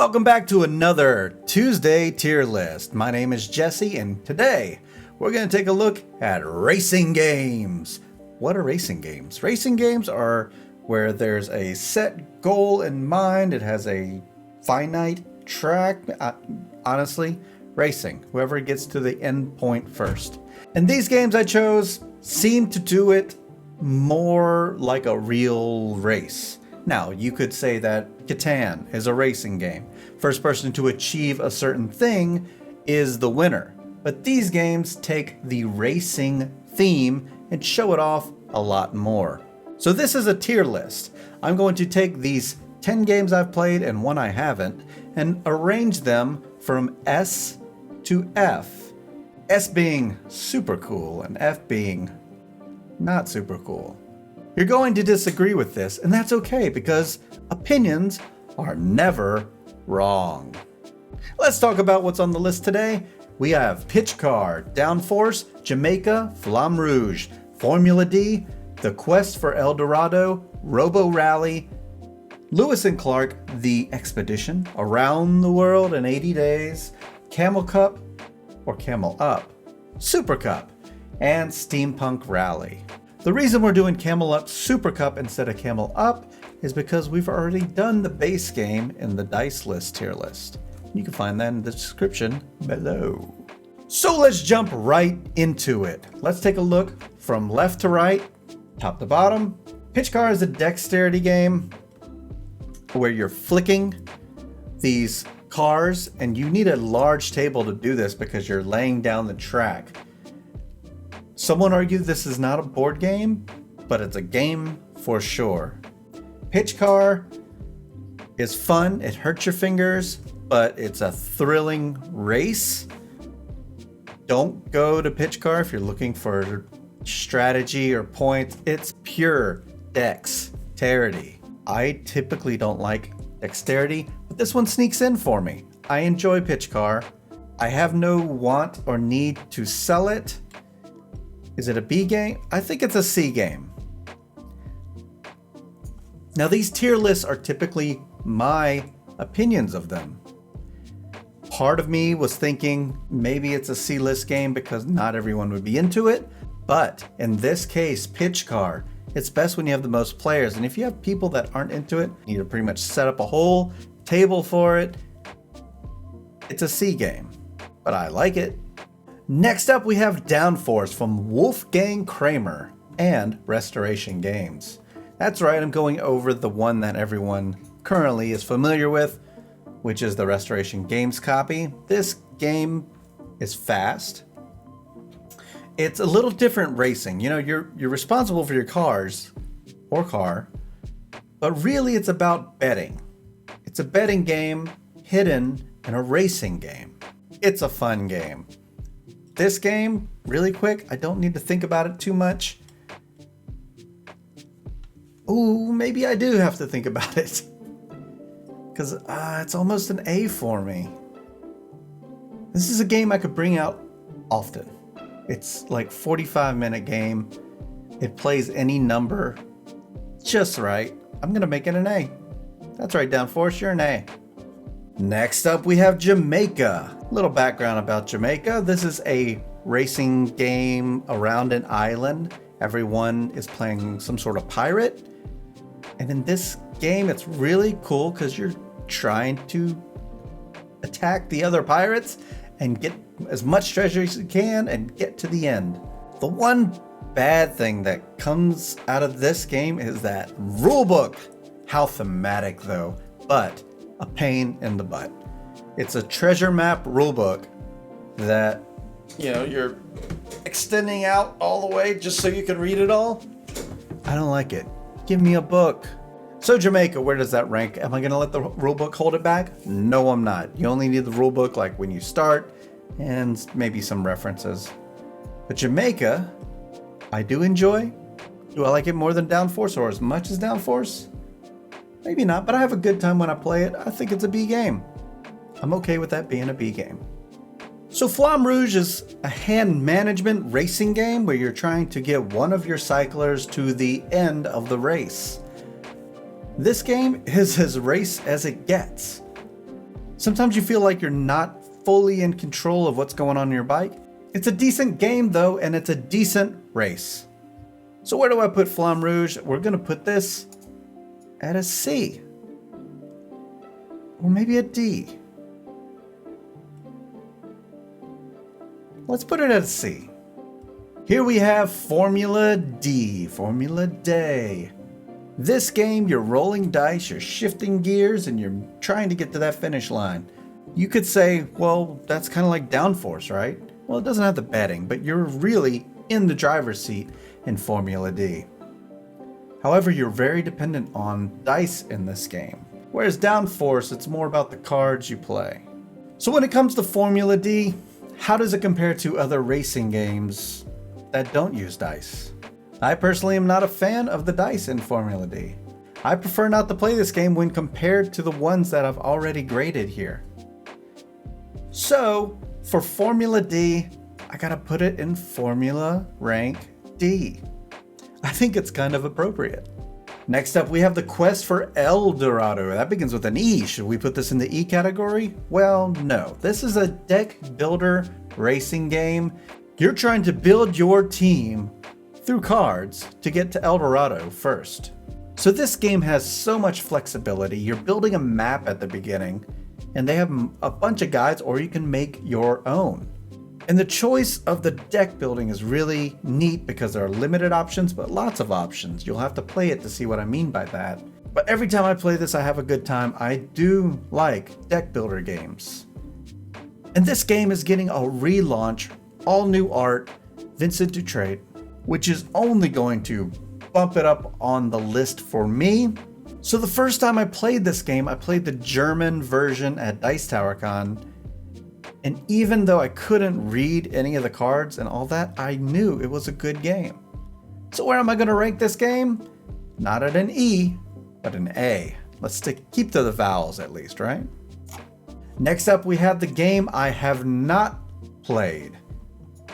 Welcome back to another Tuesday tier list. My name is Jesse, and today we're going to take a look at racing games. What are racing games? Racing games are where there's a set goal in mind. It has a finite track. Honestly, racing. Whoever gets to the end point first. And these games I chose seem to do it more like a real race. Now, you could say that Catan is a racing game. First person to achieve a certain thing is the winner. But these games take the racing theme and show it off a lot more. So this is a tier list. I'm going to take these 10 games I've played and one I haven't and arrange them from S to F. S being super cool and F being not super cool. You're going to disagree with this, and that's okay because opinions are never wrong. Let's talk about what's on the list today. We have Pitch Car, Downforce, Jamaica, Flamme Rouge, Formula D, The Quest for El Dorado, Robo Rally, Lewis and Clark, The Expedition, Around the World in 80 Days, Camel Cup or Camel Up, Super Cup, and Steampunk Rally. The reason we're doing Camel Up Super Cup instead of Camel Up is because we've already done the base game in the Dice List tier list. You can find that in the description below. So let's jump right into it. Let's take a look from left to right, top to bottom. Pitch Car is a dexterity game where you're flicking these cars, and you need a large table to do this because you're laying down the track. Someone argued this is not a board game, but it's a game for sure. Pitch Car is fun, it hurts your fingers, but it's a thrilling race. Don't go to Pitch Car if you're looking for strategy or points. It's pure dexterity. I typically don't like dexterity, but this one sneaks in for me. I enjoy Pitch Car. I have no want or need to sell it. Is it a B game? I think it's a C game. Now, these tier lists are typically my opinions of them. Part of me was thinking maybe it's a C list game because not everyone would be into it. But in this case, Pitch Car, it's best when you have the most players. And if you have people that aren't into it, you need to pretty much set up a whole table for it. It's a C game, but I like it. Next up, we have Downforce from Wolfgang Kramer and Restoration Games. That's right, I'm going over the one that everyone currently is familiar with, which is the Restoration Games copy. This game is fast. It's a little different racing. You know, you're responsible for your cars or car, but really it's about betting. It's a betting game hidden in a racing game. It's a fun game. This game, really quick, I don't need to think about it too much. Ooh, maybe I do have to think about it. Because it's almost an A for me. This is a game I could bring out often. It's like 45-minute game. It plays any number just right. I'm going to make it an A. That's right, Downforce, you're an A. Next up, we have Jamaica. Little background about Jamaica. This is a racing game around an island. Everyone is playing some sort of pirate. And in this game, it's really cool because you're trying to attack the other pirates and get as much treasure as you can and get to the end. The one bad thing that comes out of this game is that rulebook. How thematic though, but a pain in the butt. It's a treasure map rulebook that, you know, you're extending out all the way just so you can read it all. I don't like it. Give me a book. So Jamaica, where does that rank? Am I going to let the rulebook hold it back? No, I'm not. You only need the rulebook like when you start and maybe some references. But Jamaica, I do enjoy. Do I like it more than Downforce or as much as Downforce? Maybe not, but I have a good time when I play it. I think it's a B game. I'm okay with that being a B game. So Flamme Rouge is a hand management racing game where you're trying to get one of your cyclers to the end of the race. This game is as race as it gets. Sometimes you feel like you're not fully in control of what's going on in your bike. It's a decent game though, and it's a decent race. So where do I put Flamme Rouge? We're gonna put this at a C. Or maybe a D. Let's put it at a C. Here we have Formula D, Formula Day. This game, you're rolling dice, you're shifting gears, and you're trying to get to that finish line. You could say, well, that's kind of like downforce, right? Well, it doesn't have the betting, but you're really in the driver's seat in Formula D. However, you're very dependent on dice in this game. Whereas downforce, it's more about the cards you play. So when it comes to Formula D, how does it compare to other racing games that don't use dice? I personally am not a fan of the dice in Formula D. I prefer not to play this game when compared to the ones that I've already graded here. So, for Formula D, I gotta put it in Formula Rank D. I think it's kind of appropriate. Next up, we have the Quest for El Dorado. That begins with an E. Should we put this in the E category? Well, no. This is a deck builder racing game. You're trying to build your team through cards to get to El Dorado first. So this game has so much flexibility. You're building a map at the beginning, and they have a bunch of guides, or you can make your own. And the choice of the deck building is really neat because there are limited options, but lots of options. You'll have to play it to see what I mean by that. But every time I play this, I have a good time. I do like deck builder games. And this game is getting a relaunch, all new art, Vincent Dutrait, which is only going to bump it up on the list for me. So the first time I played this game, I played the German version at Dice Tower Con. And even though I couldn't read any of the cards and all that, I knew it was a good game. So where am I going to rank this game? Not at an E, but an A. Let's keep to the vowels at least, right? Next up, we have the game I have not played.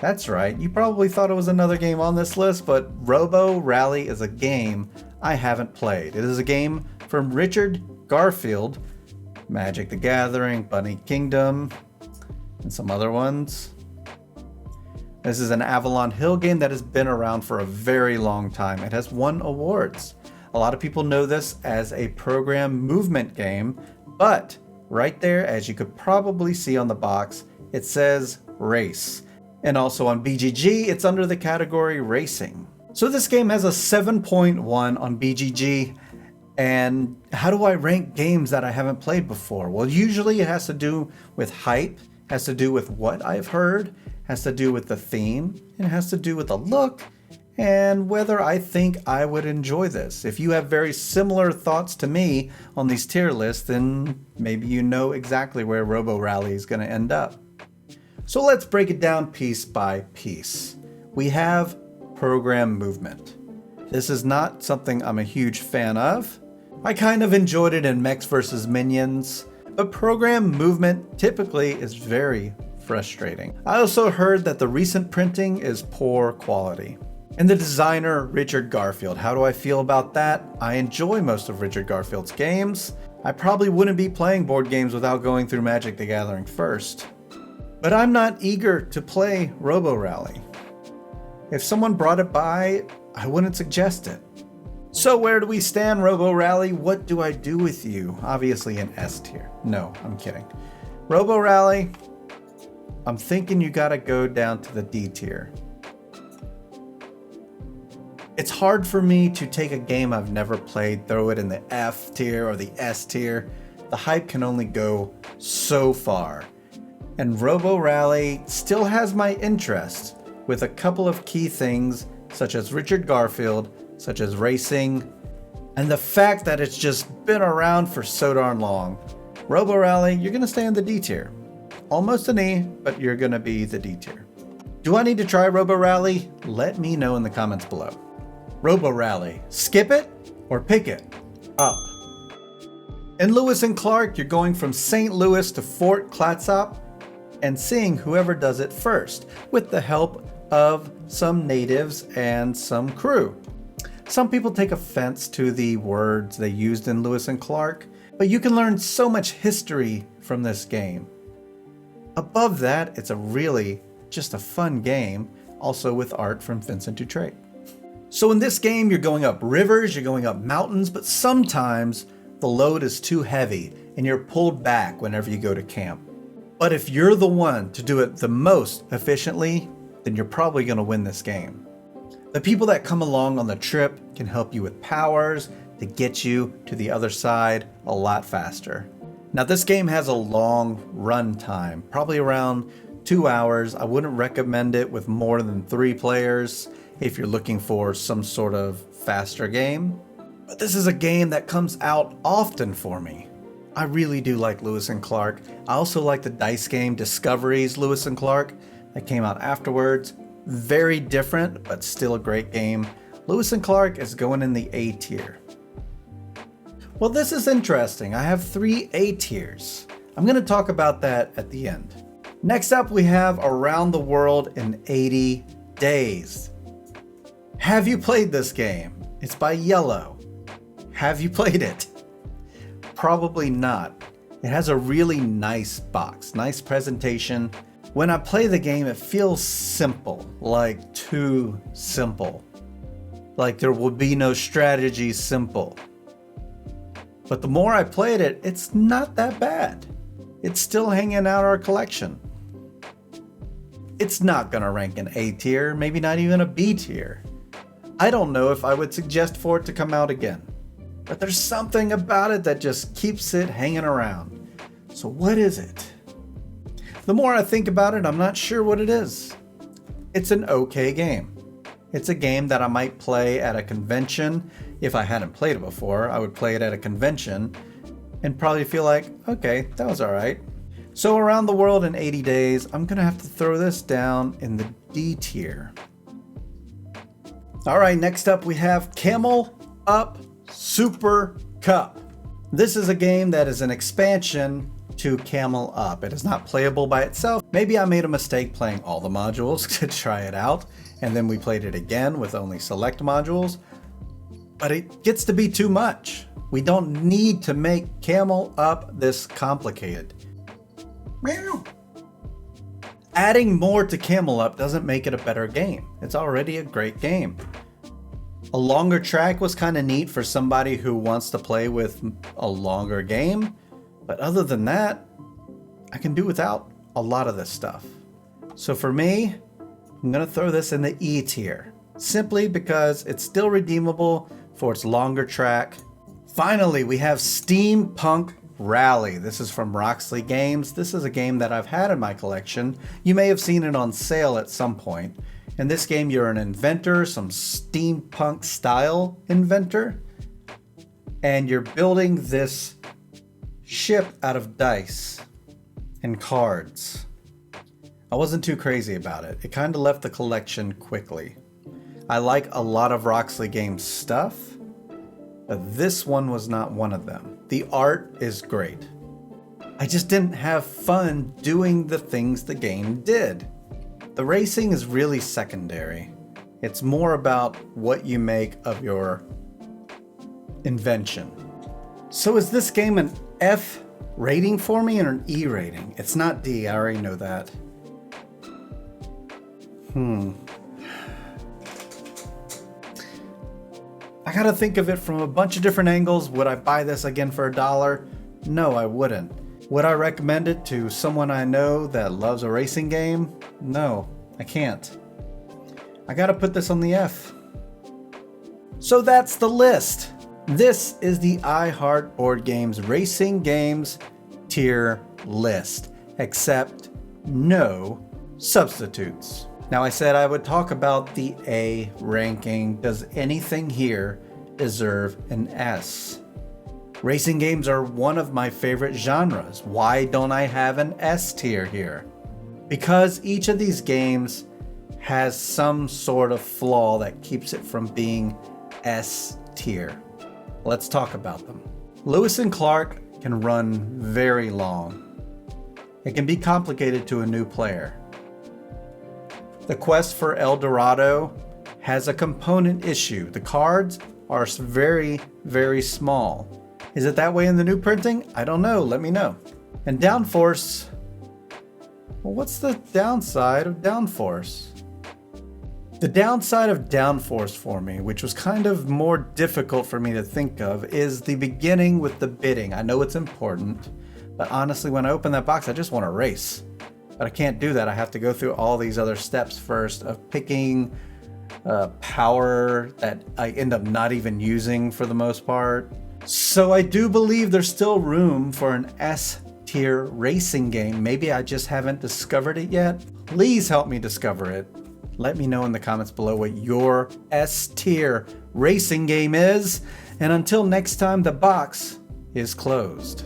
That's right, you probably thought it was another game on this list, but Robo Rally is a game I haven't played. It is a game from Richard Garfield, Magic the Gathering, Bunny Kingdom, and some other ones. This is an Avalon Hill game that has been around for a very long time. It has won awards. A lot of people know this as a program movement game, but right there, as you could probably see on the box, it says race. And also on BGG, it's under the category racing. So this game has a 7.1 on BGG. And how do I rank games that I haven't played before? Well, usually it has to do with hype, has to do with what I've heard, has to do with the theme, and it has to do with the look and whether I think I would enjoy this. If you have very similar thoughts to me on these tier lists, then maybe you know exactly where Robo Rally is going to end up. So let's break it down piece by piece. We have program movement. This is not something I'm a huge fan of. I kind of enjoyed it in Mechs vs. Minions, but program movement typically is very frustrating. I also heard that the recent printing is poor quality. And the designer, Richard Garfield, how do I feel about that? I enjoy most of Richard Garfield's games. I probably wouldn't be playing board games without going through Magic the Gathering first. But I'm not eager to play Robo Rally. If someone brought it by, I wouldn't suggest it. So where do we stand, Robo Rally? What do I do with you? Obviously an S tier. No, I'm kidding. Robo Rally, I'm thinking you gotta go down to the D tier. It's hard for me to take a game I've never played, throw it in the F tier or the S tier. The hype can only go so far. And Robo Rally still has my interest with a couple of key things such as Richard Garfield, such as racing, and the fact that it's just been around for so darn long. Robo Rally, you're gonna stay in the D tier. Almost an E, but you're gonna be the D tier. Do I need to try Robo Rally? Let me know in the comments below. Robo Rally, skip it or pick it up. In Lewis and Clark, you're going from St. Louis to Fort Clatsop and seeing whoever does it first with the help of some natives and some crew. Some people take offense to the words they used in Lewis and Clark, but you can learn so much history from this game. Above that, it's a really just a fun game, also with art from Vincent Dutrait. So in this game, you're going up rivers, you're going up mountains, but sometimes the load is too heavy and you're pulled back whenever you go to camp. But if you're the one to do it the most efficiently, then you're probably going to win this game. The people that come along on the trip can help you with powers to get you to the other side a lot faster. Now this game has a long run time, probably around 2 hours. I wouldn't recommend it with more than 3 players if you're looking for some sort of faster game. But this is a game that comes out often for me. I really do like Lewis and Clark. I also like the dice game Discoveries Lewis and Clark that came out afterwards. Very different, but still a great game. Lewis and Clark is going in the A tier. Well, this is interesting. I have 3 A tiers. I'm going to talk about that at the end. Next up, we have Around the World in 80 Days. Have you played this game? It's by Yellow. Have you played it? Probably not. It has a really nice box, nice presentation. When I play the game, it feels simple, like too simple. Like there will be no strategy simple. But the more I played it, it's not that bad. It's still hanging out our collection. It's not gonna rank an A tier, maybe not even a B tier. I don't know if I would suggest for it to come out again. But there's something about it that just keeps it hanging around. So what is it? The more I think about it, I'm not sure what it is. It's an okay game. It's a game that I might play at a convention. If I hadn't played it before, I would play it at a convention and probably feel like, okay, that was all right. So Around the World in 80 Days, I'm gonna have to throw this down in the D tier. All right, next up we have Camel Up Super Cup. This is a game that is an expansion to Camel Up. It is not playable by itself. Maybe I made a mistake playing all the modules to try it out, and then we played it again with only select modules, but it gets to be too much. We don't need to make Camel Up this complicated. Meow. Adding more to Camel Up doesn't make it a better game. It's already a great game. A longer track was kind of neat for somebody who wants to play with a longer game, but other than that, I can do without a lot of this stuff. So for me, I'm gonna throw this in the E tier, simply because it's still redeemable for its longer track. Finally, we have Steampunk Rally. This is from Roxley Games. This is a game that I've had in my collection. You may have seen it on sale at some point. In this game, you're an inventor, some steampunk style inventor, and you're building this ship out of dice and cards. I wasn't too crazy about it. It kind of left the collection quickly. I like a lot of Roxley Games stuff, but this one was not one of them. The art is great. I just didn't have fun doing the things the game did. The racing is really secondary. It's more about what you make of your invention. So is this game an F rating for me or an E rating? It's not D, I already know that. I gotta think of it from a bunch of different angles. Would I buy this again for $1? No, I wouldn't. Would I recommend it to someone I know that loves a racing game? No, I can't. I gotta put this on the F. So that's the list. This is the iHeart Board Games Racing Games tier list, except no substitutes. Now I said I would talk about the A ranking. Does anything here deserve an S? Racing games are one of my favorite genres. Why don't I have an S tier here? Because each of these games has some sort of flaw that keeps it from being S tier. Let's talk about them. Lewis and Clark can run very long. It can be complicated to a new player. The Quest for El Dorado has a component issue. The cards are very, very small. Is it that way in the new printing? I don't know. Let me know. And downforce, well, what's the downside of downforce? The downside of downforce for me, which was kind of more difficult for me to think of, is the beginning with the bidding. I know it's important, but honestly, when I open that box, I just want to race. But I can't do that. I have to go through all these other steps first of picking power that I end up not even using for the most part. So I do believe there's still room for an S tier racing game. Maybe I just haven't discovered it yet. Please help me discover it. Let me know in the comments below what your S tier racing game is. And until next time, the box is closed.